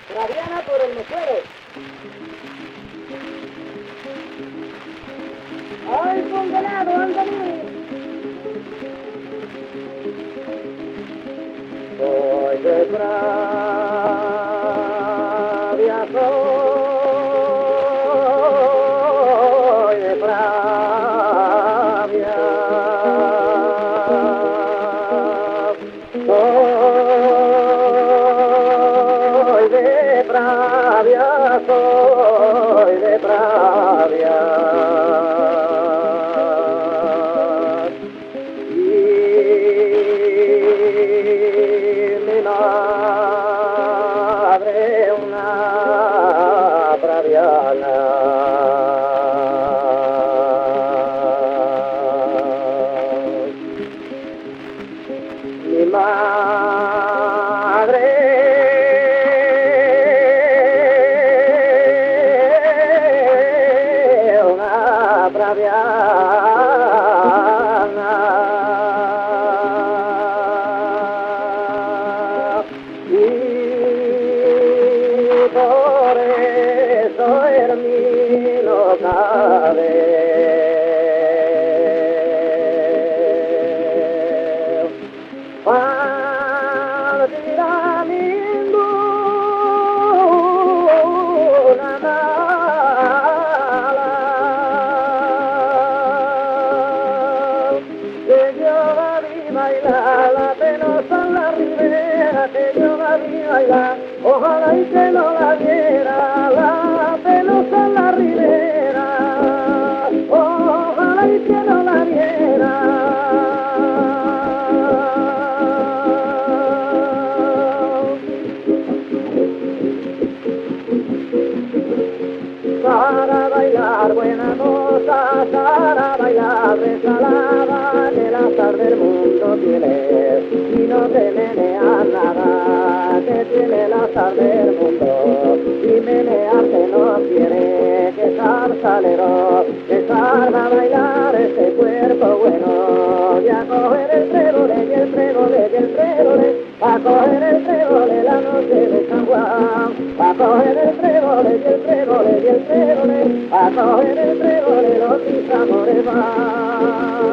Fabiana por el Mesuero. ¡Ay, condenado, Anthony! Soy de Pravia, soy de Pravia, soy de Pravia, soy de Pravia. Mi madre una praviana y por eso Hermino cabe partirá ninguna mala que yo la vi bailar la penosa en la ribera que yo la vi bailar ojalá y que no la viera la penosa en la ribera ojalá y que no la viera. Para bailar buena cosa, para bailar resalada, que el azar del mundo tienes y no te meneas nada, que tiene el azar del mundo y menearte no quiere, que salero, que salga a bailar ese cuerpo bueno, y a coger el trébole y el trébole y el trébole, a coger el trébole la noche de San Juan, a coger el trébole y el trébole y el trébole, a coger el trébole los mis amores van.